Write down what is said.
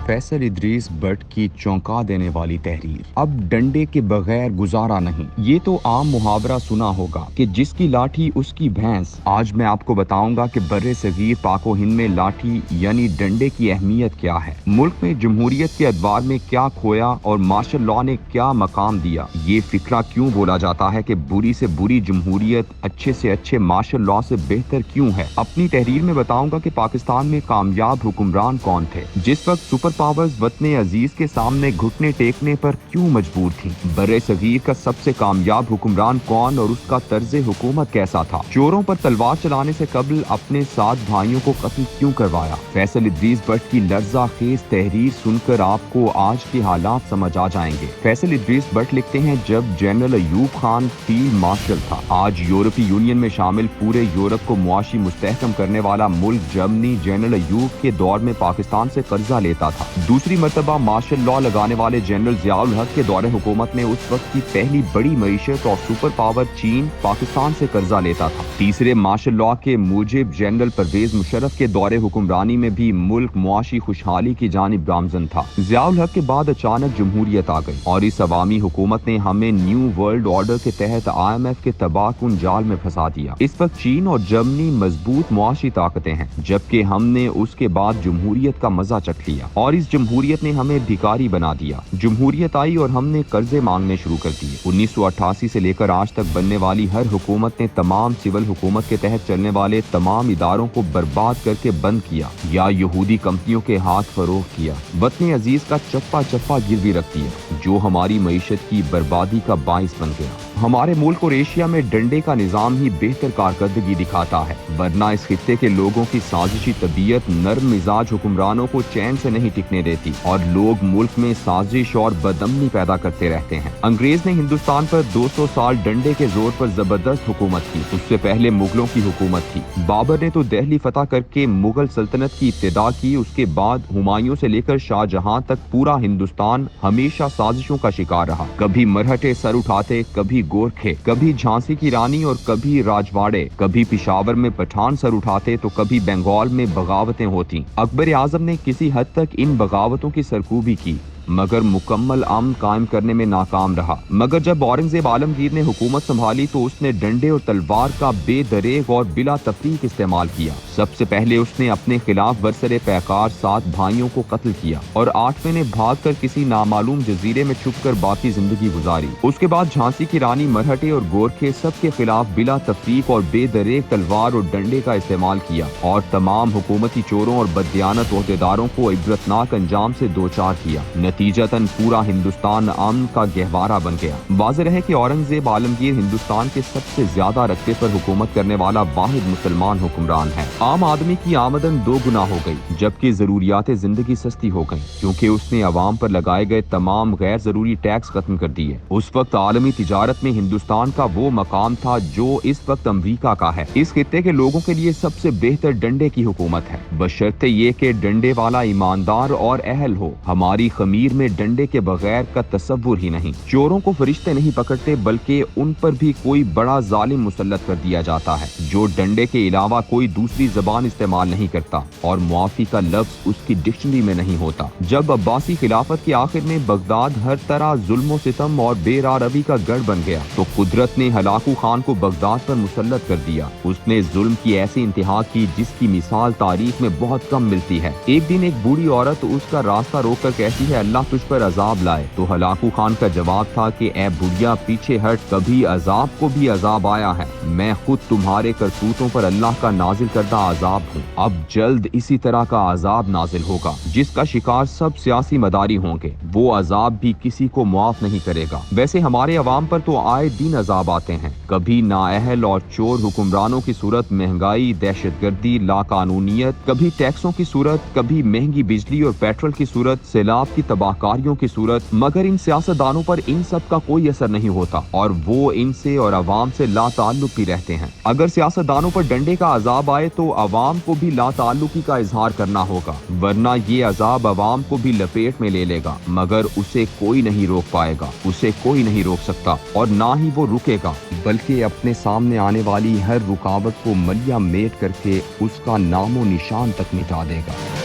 फैसल इदरीस भट्ट की चौंका देने वाली तहरीर। अब डंडे के बगैर गुजारा नहीं। ये तो आम मुहावरा सुना होगा कि जिसकी लाठी उसकी भैंस। आज मैं आपको बताऊंगा कि बर्रे सगीर पाको हिंद में लाठी यानी डंडे की अहमियत क्या है, मुल्क में जमहूरियत के अदवार में क्या खोया और मार्शल लॉ ने क्या मकाम दिया। ये फिक्रा क्यों बोला जाता है कि बुरी से बुरी जमहूरियत अच्छे से अच्छे मार्शल लॉ से बेहतर क्यों है। अपनी तहरीर में बताऊंगा कि पाकिस्तान में कामयाब हुक्मरान कौन थे, जिस वक्त सुपर पावर्स वतने अजीज के सामने घुटने टेकने पर क्यों मजबूर थी। बर्रे सगीर का सबसे कामयाब हुक्मरान कौन और उसका तर्ज हुकूमत कैसा था। चोरों पर तलवार चलाने से कबल अपने 7 भाइयों को कत्ल क्यों करवाया। फैसल इदरीस भट्ट की लर्जा खेज तहरीर सुनकर आपको आज के हालात समझ आ जाएंगे। फैसल इदरीस भट्ट लिखते हैं, जब general Ayub Khan field marshal था। आज यूरोपीय यूनियन में शामिल पूरे यूरोप को मुआशी मुस्तहकम करने वाला मुल्क जर्मनी जनरल अयूब के दौर में पाकिस्तान से कर्जा लेता था। दूसरी मर्तबा मार्शल लॉ लगाने वाले जनरल जियाउल हक के दौरे हुकूमत में उस वक्त की पहली बड़ी मईशत और सुपर पावर चीन पाकिस्तान से कर्जा लेता था। तीसरे मार्शल लॉ के मूजिब जनरल परवेज मुशर्रफ के दौरे हुक्मरानी में भी मुल्क मुआशी खुशहाली की जानिब गामजन था। जियाउल हक के बाद अचानक जमहूरियत आ गई और इस अवामी हुकूमत ने हमें न्यू वर्ल्ड ऑर्डर के तहत IMF के तबाहकुन जाल में फंसा दिया। इस वक्त चीन और जर्मनी मजबूत मुआशी ताकतें हैं, जबकि हमने उसके बाद जमहूरियत का मजा चख लिया और इस जमहूरियत ने हमें भिखारी बना दिया। जमहूरियत आई और हमने कर्जे मांगने शुरू कर दिए। 1988 से लेकर आज तक बनने वाली हर हुकूमत ने तमाम सिविल हुकूमत के तहत चलने वाले तमाम इदारों को बर्बाद करके बंद किया या यहूदी कंपनियों के हाथ फरोख्त किया। वतन अजीज का चप्पा चप्पा गिरवी रख दिया, जो हमारी मईशत की बर्बादी का बाइस बन गया। हमारे मुल्क और एशिया में डंडे का निजाम ही बेहतर कारकर्दगी दिखाता है, वरना इस खित्ते के लोगों की साजिशी तबीयत नर्म मिजाज हुक्मरानों को चैन से नहीं टिकने देती और लोग मुल्क में साजिश और बदअमनी पैदा करते रहते हैं। अंग्रेज ने हिंदुस्तान पर 200 साल डंडे के जोर पर जबरदस्त हुकूमत की। उससे पहले मुगलों की हुकूमत थी। बाबर ने तो दिल्ली फतह करके मुगल सल्तनत की इब्तिदा की। उसके बाद हुमायूं से लेकर शाहजहां तक पूरा हिंदुस्तान हमेशा साजिशों का शिकार रहा। कभी मरहटे सर उठाते, कभी गोरखे, कभी झांसी की रानी और कभी राजवाड़े, कभी पिशावर में पठान सर उठाते तो कभी बंगाल में बगावतें होती। अकबर आजम ने किसी हद तक इन बगावतों की सरकूबी की, मगर मुकम्मल अमन कायम करने में नाकाम रहा। मगर जब औरंगजेब आलमगीर ने हुकूमत संभाली तो उसने डंडे और तलवार का बेदरेग और बिला तफरीक इस्तेमाल किया। सबसे पहले उसने अपने खिलाफ बरसरे पैकार 7 भाइयों को कत्ल किया और 8वें ने भागकर किसी नामालूम जजीरे में छुपकर बाकी जिंदगी गुजारी। उसके बाद झांसी की रानी, मरहटे और गोरखे सबके खिलाफ बिला तफरीक और बेदरेग तलवार और डंडे का इस्तेमाल किया और तमाम हुकूमती चोरों और बददियानत ओहदेदारों को इबरतनाक अंजाम से दो चार किया। नतीजतन पूरा हिंदुस्तान अमन का गहवारा बन गया। वाज़ेह है कि औरंगजेब आलमगीर हिंदुस्तान के सबसे ज्यादा रकबे पर हुकूमत करने वाला वाहिद मुसलमान हुक्मरान है। आम आदमी की आमदन 2 गुना हो गई, जबकि जरूरियात जिंदगी सस्ती हो गई, क्योंकि उसने अवाम पर लगाए गए तमाम गैर जरूरी टैक्स खत्म कर दिए। उस वक्त आलमी तिजारत में हिंदुस्तान का वो मकाम था जो इस वक्त अमरीका का है। इस खित्ते के लोगों के लिए सबसे बेहतर डंडे की हुकूमत है, बशर्ते ये कि डंडे वाला ईमानदार और अहल हो। हमारी खमीर में डंडे के बगैर का तसव्वुर ही नहीं। चोरों को फरिश्ते नहीं पकड़ते, बल्कि उन पर भी कोई बड़ा जालिम मुसल्लत कर दिया जाता है जो डंडे के अलावा कोई दूसरी जबान इस्तेमाल नहीं करता और मुआफी का लफ्ज उसकी डिक्शनरी में नहीं होता। जब अब्बासी खिलाफत के आखिर में बगदाद हर तरह जुल्म सितम और बेरारवी का गढ़ बन गया तो कुदरत ने हलाकू खान को बगदाद पर मुसल्लत कर दिया। उसने जुल्म की ऐसी इंतहा की जिसकी मिसाल तारीख में बहुत कम मिलती है। एक दिन एक बूढ़ी औरत उसका रास्ता रोककर कहती है, अल्लाह तुझ पर अजाब लाए। तो हलाकू खान का जवाब था कि ए बुढ़िया, पीछे हट, कभी अजाब को भी अजाब आया है। मैं खुद तुम्हारे करतूतों पर अल्लाह का नाजिल करदा अजाब हूँ। अब जल्द इसी तरह का अजाब नाजिल होगा जिसका शिकार सब सियासी मदारी होंगे। वो अजाब भी किसी को मुआफ नहीं करेगा। वैसे हमारे अवाम पर तो आए दिन अजाब आते हैं, कभी नाअहल और चोर हुक्मरानों की सूरत, महंगाई, दहशतगर्दी, लाकानूनियत, कभी टैक्सों की सूरत, कभी महंगी बिजली और पेट्रोल की सूरत, सैलाब की तबाहकारियों की सूरत। मगर इन सियासतदानों पर इन सब का कोई असर नहीं होता और वो इनसे और अवाम से लाताल्लुक भी रहते हैं। अगर सियासतदानों पर डंडे का अजाब आए तो अवाम को भी लाताल्लुकी का इजहार करना होगा, वरना ये अजाब अवाम को भी लपेट में ले लेगा। मगर उसे कोई नहीं रोक पाएगा, उसे कोई नहीं रोक सकता और ना ही वो रुकेगा, बल्कि अपने सामने आने वाली हर रुकावट को मलिया मेट करके उसका नामो निशान तक मिटा देगा।